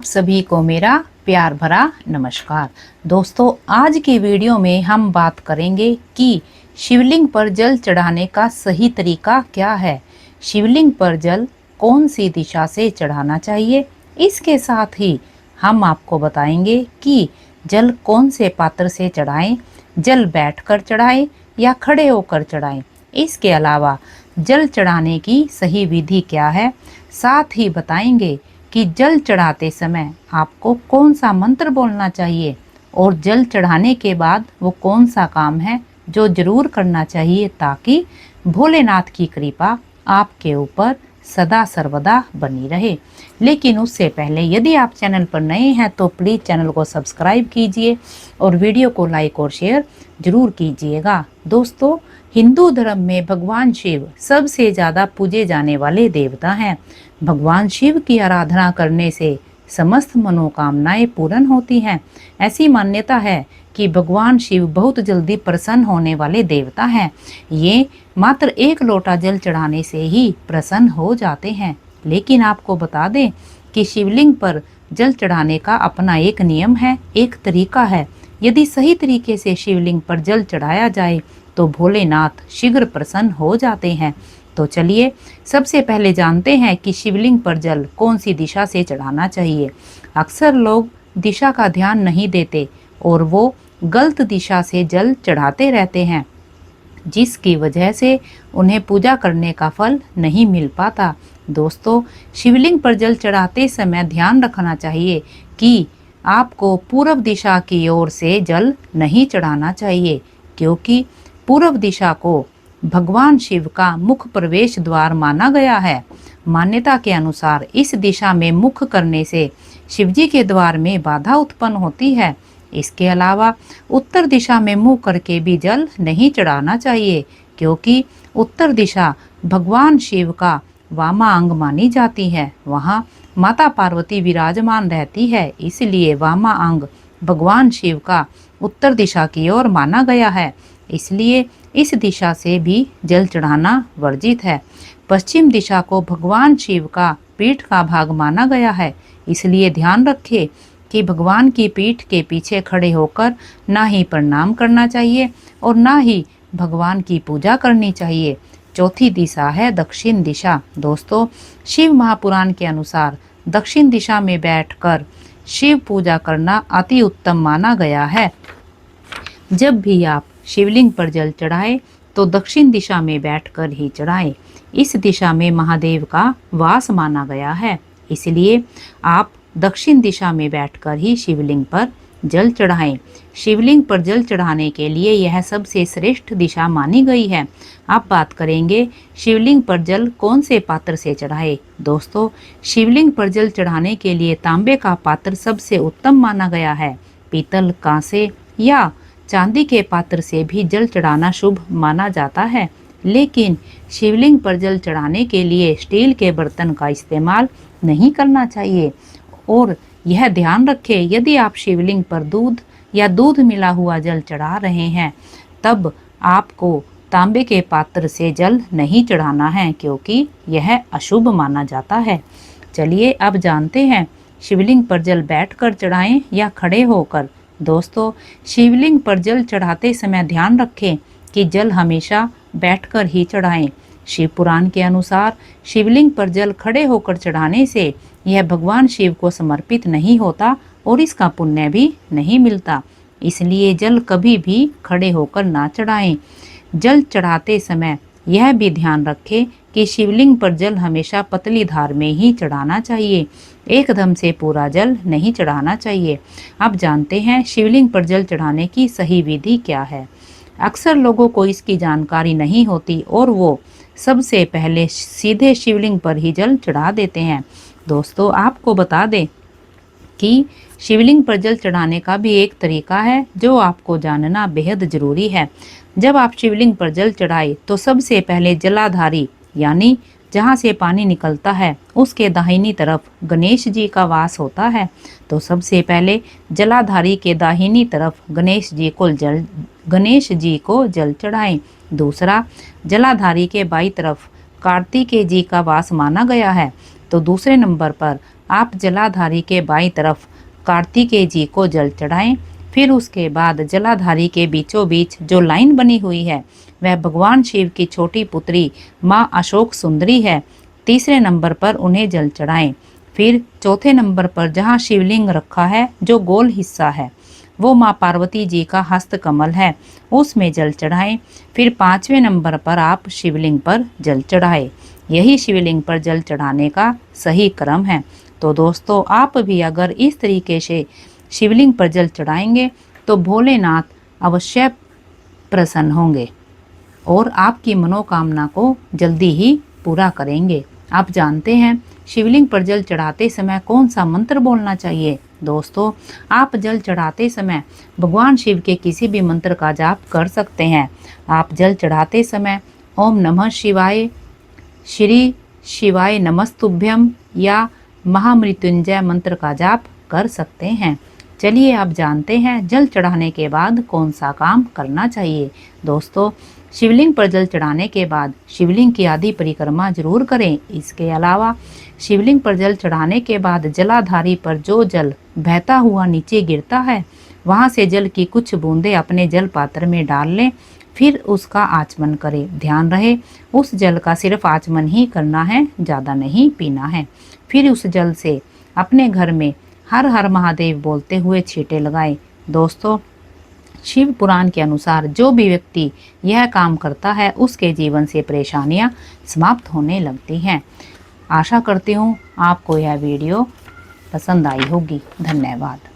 सभी को मेरा प्यार भरा नमस्कार। दोस्तों, आज की वीडियो में हम बात करेंगे कि शिवलिंग पर जल चढ़ाने का सही तरीका क्या है। शिवलिंग पर जल कौन सी दिशा से चढ़ाना चाहिए। इसके साथ ही हम आपको बताएंगे कि जल कौन से पात्र से चढ़ाएं, जल बैठकर चढ़ाएं या खड़े होकर चढ़ाएं। इसके अलावा जल चढ़ाने की सही विधि क्या है। साथ ही बताएंगे कि जल चढ़ाते समय आपको कौन सा मंत्र बोलना चाहिए और जल चढ़ाने के बाद वो कौन सा काम है जो जरूर करना चाहिए ताकि भोलेनाथ की कृपा आपके ऊपर सदा सर्वदा बनी रहे। लेकिन उससे पहले यदि आप चैनल पर नए हैं तो प्लीज़ चैनल को सब्सक्राइब कीजिए और वीडियो को लाइक और शेयर जरूर कीजिएगा। दोस्तों, हिंदू धर्म में भगवान शिव सबसे ज़्यादा पूजे जाने वाले देवता हैं। भगवान शिव की आराधना करने से समस्त मनोकामनाएं पूर्ण होती हैं। ऐसी मान्यता है कि भगवान शिव बहुत जल्दी प्रसन्न होने वाले देवता हैं। ये मात्र एक लोटा जल चढ़ाने से ही प्रसन्न हो जाते हैं। लेकिन आपको बता दें कि शिवलिंग पर जल चढ़ाने का अपना एक नियम है, एक तरीका है। यदि सही तरीके से शिवलिंग पर जल चढ़ाया जाए तो भोलेनाथ शीघ्र प्रसन्न हो जाते हैं। तो चलिए सबसे पहले जानते हैं कि शिवलिंग पर जल कौन सी दिशा से चढ़ाना चाहिए। अक्सर लोग दिशा का ध्यान नहीं देते और वो गलत दिशा से जल चढ़ाते रहते हैं, जिसकी वजह से उन्हें पूजा करने का फल नहीं मिल पाता। दोस्तों, शिवलिंग पर जल चढ़ाते समय ध्यान रखना चाहिए कि आपको पूर्व दिशा की ओर से जल नहीं चढ़ाना चाहिए, क्योंकि पूर्व दिशा को भगवान शिव का मुख्य प्रवेश द्वार माना गया है। मान्यता के अनुसार इस दिशा में मुख करने से शिवजी के द्वार में बाधा उत्पन्न होती है। इसके अलावा उत्तर दिशा में मुंह करके भी जल नहीं चढ़ाना चाहिए, क्योंकि उत्तर दिशा भगवान शिव का वामा अंग मानी जाती है। वहाँ माता पार्वती विराजमान रहती है, इसलिए वामा अंग भगवान शिव का उत्तर दिशा की ओर माना गया है। इसलिए इस दिशा से भी जल चढ़ाना वर्जित है। पश्चिम दिशा को भगवान शिव का पीठ का भाग माना गया है, इसलिए ध्यान रखें कि भगवान की पीठ के पीछे खड़े होकर ना ही प्रणाम करना चाहिए और ना ही भगवान की पूजा करनी चाहिए। चौथी दिशा है दक्षिण दिशा। दोस्तों, शिव महापुराण के अनुसार दक्षिण दिशा में बैठकर शिव पूजा करना अति उत्तम माना गया है। जब भी आप शिवलिंग पर जल चढ़ाएं तो दक्षिण दिशा में बैठकर ही चढ़ाएं। इस दिशा में महादेव का वास माना गया है, इसलिए आप दक्षिण दिशा में बैठकर ही शिवलिंग पर जल चढ़ाएं। शिवलिंग पर जल चढ़ाने के लिए यह सबसे श्रेष्ठ दिशा मानी गई है। अब बात करेंगे शिवलिंग पर जल कौन से पात्र से चढ़ाएं। दोस्तों, शिवलिंग पर जल चढ़ाने के लिए तांबे का पात्र सबसे उत्तम माना गया है। पीतल, कांसे या चांदी के पात्र से भी जल चढ़ाना शुभ माना जाता है, लेकिन शिवलिंग पर जल चढ़ाने के लिए स्टील के बर्तन का इस्तेमाल नहीं करना चाहिए। और यह ध्यान रखें, यदि आप शिवलिंग पर दूध या दूध मिला हुआ जल चढ़ा रहे हैं तब आपको तांबे के पात्र से जल नहीं चढ़ाना है, क्योंकि यह अशुभ माना जाता है। चलिए अब जानते हैं शिवलिंग पर जल बैठकर चढ़ाएं या खड़े होकर। दोस्तों, शिवलिंग पर जल चढ़ाते समय ध्यान रखें कि जल हमेशा बैठकर ही चढ़ाएं। शिव पुराण के अनुसार शिवलिंग पर जल खड़े होकर चढ़ाने से यह भगवान शिव को समर्पित नहीं होता और इसका पुण्य भी नहीं मिलता। इसलिए जल कभी भी खड़े होकर ना चढ़ाएं। जल चढ़ाते समय यह भी ध्यान रखें कि शिवलिंग पर जल हमेशा पतली धार में ही चढ़ाना चाहिए, एकदम से पूरा जल नहीं चढ़ाना चाहिए। अब जानते हैं शिवलिंग पर जल चढ़ाने की सही विधि क्या है। अक्सर लोगों को इसकी जानकारी नहीं होती और वो सबसे पहले सीधे शिवलिंग पर ही जल चढ़ा देते हैं। दोस्तों, आपको बता दें कि शिवलिंग पर जल चढ़ाने का भी एक तरीका है जो आपको जानना बेहद जरूरी है। जब आप शिवलिंग पर जल चढ़ाए तो सबसे पहले जलाधारी यानी जहाँ से पानी निकलता है उसके दाहिनी तरफ गणेश जी का वास होता है। तो सबसे पहले जलाधारी के दाहिनी तरफ गणेश जी को जल चढ़ाएं। दूसरा, जलाधारी के बाईं तरफ कार्तिकेय जी का वास माना गया है। तो दूसरे नंबर पर आप जलाधारी के बाईं तरफ कार्तिकेय जी को जल चढ़ाएं। फिर उसके बाद जलाधारी के बीचों बीच जो लाइन बनी हुई है वह भगवान शिव की छोटी पुत्री माँ अशोक सुंदरी है। तीसरे नंबर पर उन्हें जल चढ़ाएं। फिर चौथे नंबर पर जहाँ शिवलिंग रखा है जो गोल हिस्सा है वो माँ पार्वती जी का हस्त कमल है, उसमें जल चढ़ाएं। फिर पांचवें नंबर पर आप शिवलिंग पर जल चढ़ाएं। यही शिवलिंग पर जल चढ़ाने का सही क्रम है। तो दोस्तों आप भी अगर इस तरीके से शिवलिंग पर जल चढ़ाएंगे तो भोलेनाथ अवश्य प्रसन्न होंगे और आपकी मनोकामना को जल्दी ही पूरा करेंगे। आप जानते हैं शिवलिंग पर जल चढ़ाते समय कौन सा मंत्र बोलना चाहिए? दोस्तों आप जल चढ़ाते समय भगवान शिव के किसी भी मंत्र का जाप कर सकते हैं। आप जल चढ़ाते समय ओम नमः शिवाय, श्री शिवाय नमस्तुभ्यम या महामृत्युंजय मंत्र का जाप कर सकते हैं। चलिए आप जानते हैं जल चढ़ाने के बाद कौन सा काम करना चाहिए। दोस्तों शिवलिंग पर जल चढ़ाने के बाद शिवलिंग की आदि परिक्रमा जरूर करें। इसके अलावा शिवलिंग पर जल चढ़ाने के बाद जलाधारी पर जो जल बहता हुआ नीचे गिरता है वहां से जल की कुछ बूंदें अपने जल पात्र में डाल लें, फिर उसका आचमन करें। ध्यान रहे उस जल का सिर्फ आचमन ही करना है, ज़्यादा नहीं पीना है। फिर उस जल से अपने घर में हर हर महादेव बोलते हुए छींटे लगाएं। दोस्तों शिव पुराण के अनुसार जो भी व्यक्ति यह काम करता है उसके जीवन से परेशानियां समाप्त होने लगती हैं। आशा करती हूँ आपको यह वीडियो पसंद आई होगी। धन्यवाद।